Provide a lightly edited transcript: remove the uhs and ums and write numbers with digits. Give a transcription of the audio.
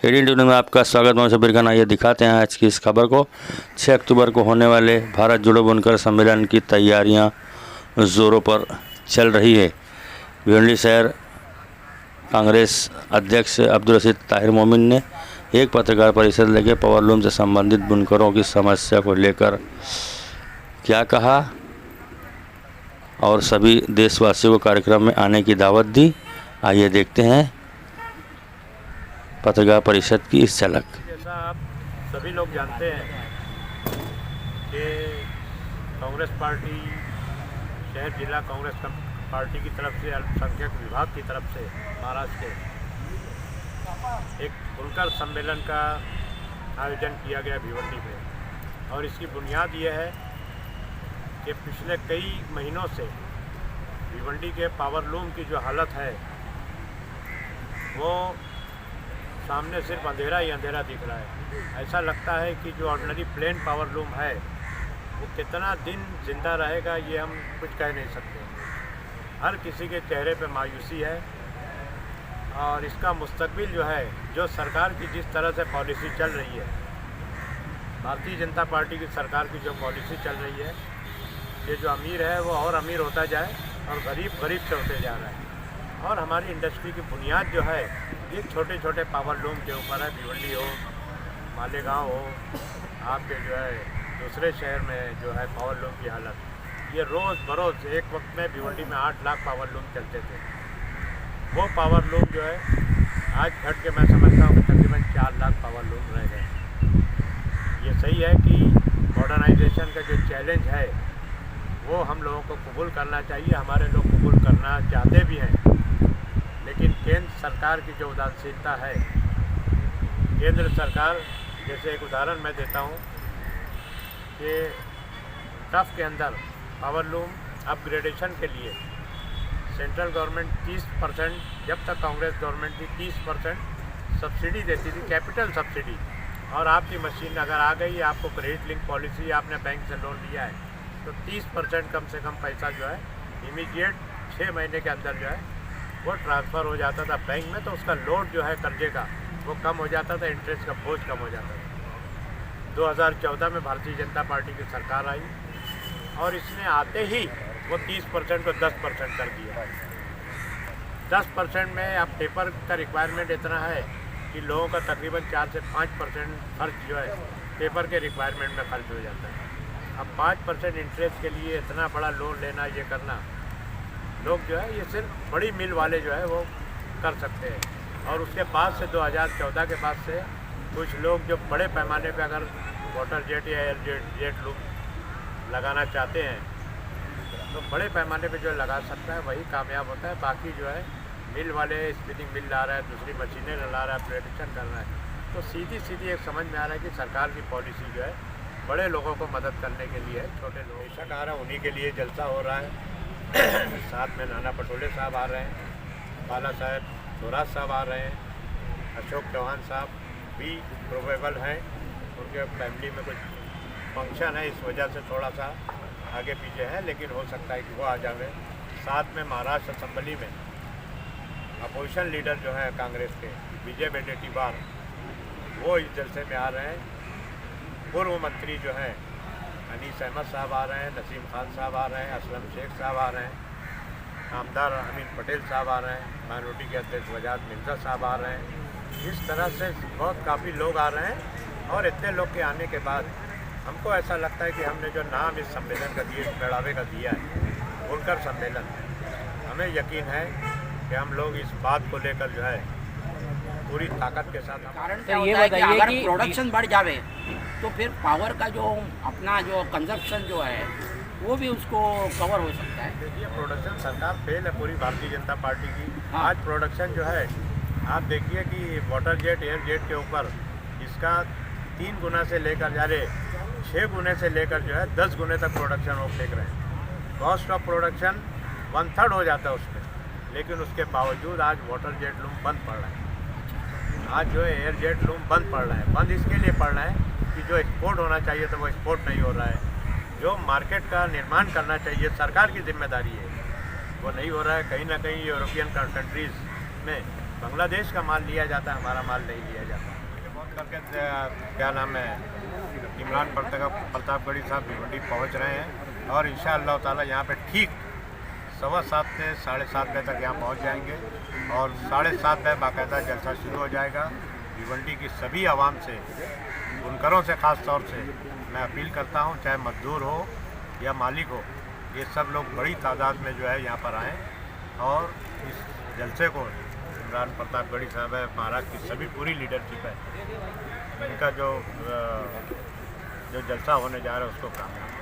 ADN news में आपका स्वागत। मैं शबीर खान। आइए दिखाते हैं आज की इस खबर को। 6 अक्टूबर को होने वाले भारत जोड़ो बुनकर सम्मेलन की तैयारियां जोरों पर चल रही है। भिवंडी शहर कांग्रेस अध्यक्ष अब्दुल रशीद ताहिर मोमिन ने एक पत्रकार परिषद लेकर पावरलूम से संबंधित बुनकरों की समस्या को लेकर क्या कहा और सभी देशवासियों को कार्यक्रम में आने की दावत दी। आइए देखते हैं पत्रकार परिषद की इस झलक। जैसा आप सभी लोग जानते हैं कि कांग्रेस पार्टी शहर जिला कांग्रेस पार्टी की तरफ से अल्पसंख्यक विभाग की तरफ से महाराष्ट्र के एक बुनकर सम्मेलन का आयोजन किया गया भिवंडी में। और इसकी बुनियाद यह है कि पिछले कई महीनों से भिवंडी के पावरलूम की जो हालत है वो सामने सिर्फ अंधेरा ही अंधेरा दिख रहा है। ऐसा लगता है कि जो ऑर्डिनरी प्लेन पावरलूम है वो कितना दिन जिंदा रहेगा ये हम कुछ कह नहीं सकते। हर किसी के चेहरे पे मायूसी है और इसका मुस्तकबिल जो है, जो सरकार की जिस तरह से पॉलिसी चल रही है, भारतीय जनता पार्टी की सरकार की जो पॉलिसी चल रही है, ये जो अमीर है वो और अमीर होता जाए और गरीब गरीब से होते जा रहा है। और हमारी इंडस्ट्री की बुनियाद जो है ये छोटे छोटे पावरलूम के ऊपर है। भिवंडी हो, मालेगांव हो, आपके जो है दूसरे शहर में जो है पावरलूम की हालत, ये रोज़ बरोज़ एक वक्त में भिवंडी में 8 लाख पावरलूम चलते थे। वो पावरलूम जो है आज घट के मैं समझता हूँ कि तकरीबन 4 लाख पावरलूम रह गए। ये सही है कि मॉडर्नाइजेशन का जो चैलेंज है वो हम लोगों को कबूल करना चाहिए। हमारे लोग कबूल करना चाहते भी हैं, लेकिन केंद्र सरकार की जो उदासीनता है, केंद्र सरकार, जैसे एक उदाहरण मैं देता हूँ कि टफ के अंदर पावरलूम अपग्रेडेशन के लिए सेंट्रल गवर्नमेंट 30%, जब तक कांग्रेस गवर्नमेंट थी 30% सब्सिडी देती थी, कैपिटल सब्सिडी। और आपकी मशीन अगर आ गई, आपको क्रेडिट लिंक पॉलिसी, आपने बैंक से लोन लिया है, तो 30% कम से कम पैसा जो है इमीडिएट 6 महीने के अंदर जो है वो ट्रांसफ़र हो जाता था बैंक में। तो उसका लोड जो है कर्जे का वो कम हो जाता था, इंटरेस्ट का बोझ कम हो जाता था। 2014 में भारतीय जनता पार्टी की सरकार आई और इसने आते ही वो 30% को 10% कर दिया। 10% में अब पेपर का रिक्वायरमेंट इतना है कि लोगों का तकरीबन 4 से 5% खर्च जो है पेपर के रिक्वायरमेंट में खर्च हो जाता है। अब 5% इंटरेस्ट के लिए इतना बड़ा लोन लेना, ये करना, लोग जो है ये सिर्फ बड़ी मिल वाले जो है वो कर सकते हैं। और उसके बाद से 2014 के बाद से कुछ लोग जो बड़े पैमाने पे अगर वाटर जेट या एयर जेट लूप लगाना चाहते हैं तो बड़े पैमाने पे जो लगा सकता है वही कामयाब होता है। बाकी जो है मिल वाले स्पिनिंग मिल ला रहा है, दूसरी मशीनें ला रहा है, प्रोडक्शन कर रहा है। तो सीधी सीधी एक समझ में आ रहा है कि सरकार की पॉलिसी जो है बड़े लोगों को मदद करने के लिए है, छोटे लोग बेशक आ रहा है, उन्हीं के लिए जलसा हो रहा है। साथ में नाना पटोले साहब आ रहे हैं, बाला साहब थोराट साहब आ रहे हैं, अशोक चौहान साहब भी प्रोबेबल हैं, उनके फैमिली में कुछ फंक्शन है, इस वजह से थोड़ा सा आगे पीछे है, लेकिन हो सकता है कि वो आ जाए। साथ में महाराष्ट्र असेंबली में अपोजिशन लीडर जो है कांग्रेस के विजय वडेट्टीवार, वो इस जलसे में आ रहे हैं। पूर्व मंत्री जो हैं अनीस अहमद साहब आ रहे हैं, नसीम खान साहब आ रहे हैं, असलम शेख साहब आ रहे हैं, नामदार अमीन पटेल साहब आ रहे हैं, माइनॉरिटी के अध्यक्ष वजाद मिर्जा साहब आ रहे हैं। इस तरह से बहुत काफ़ी लोग आ रहे हैं। और इतने लोग के आने के बाद हमको ऐसा लगता है कि हमने जो नाम इस सम्मेलन का दिए, बढ़ावे का दिया है, बुनकर सम्मेलन, हमें यकीन है कि हम लोग इस बात को लेकर जो है पूरी ताकत के साथ। कारण क्या होता है कि अगर प्रोडक्शन बढ़ जावे तो फिर पावर का जो अपना जो कंजप्शन जो है वो भी उसको कवर हो सकता है। देखिए, प्रोडक्शन सरकार फेल है पूरी भारतीय जनता पार्टी की। हाँ। आज प्रोडक्शन जो है आप देखिए कि वाटर जेट, एयर जेट के ऊपर इसका 3 गुना से लेकर जा रहे 6 गुने से लेकर जो है 10 गुने तक प्रोडक्शन वो फेंक रहे हैं। कॉस्ट ऑफ प्रोडक्शन 1/3 हो जाता है उसमें, लेकिन उसके बावजूद आज वाटर जेट लूम बंद पड़ रहा है। आज जो है एयर जेट लूम बंद पड़ रहा है। बंद इसके लिए पड़ रहा है कि जो एक्सपोर्ट होना चाहिए तो वो एक्सपोर्ट नहीं हो रहा है। जो मार्केट का निर्माण करना चाहिए, सरकार की जिम्मेदारी है, वो नहीं हो रहा है। कहीं ना कहीं यूरोपियन कंट्रीज़ में बांग्लादेश का माल लिया जाता है, हमारा माल नहीं लिया जाता। बहुत करके क्या नाम है, इमरान प्रतापगढ़ी साहब भिवंडी पहुंच रहे हैं और इंशाअल्लाह ताला यहाँ पे ठीक 7:15 से 7:30 बजे तक यहाँ पहुँच जाएंगे और 7:30 बजे बाकायदा जलसा शुरू हो जाएगा। भिवंडी की सभी आवाम से, बुनकरों से ख़ास तौर से मैं अपील करता हूँ, चाहे मजदूर हो या मालिक हो, ये सब लोग बड़ी तादाद में जो है यहाँ पर आएँ और इस जलसे को, इमरान प्रतापगढ़ी साहब है, महाराष्ट्र की सभी पूरी लीडरशिप है, इनका जो जलसा होने जा रहा है उसको कामयाब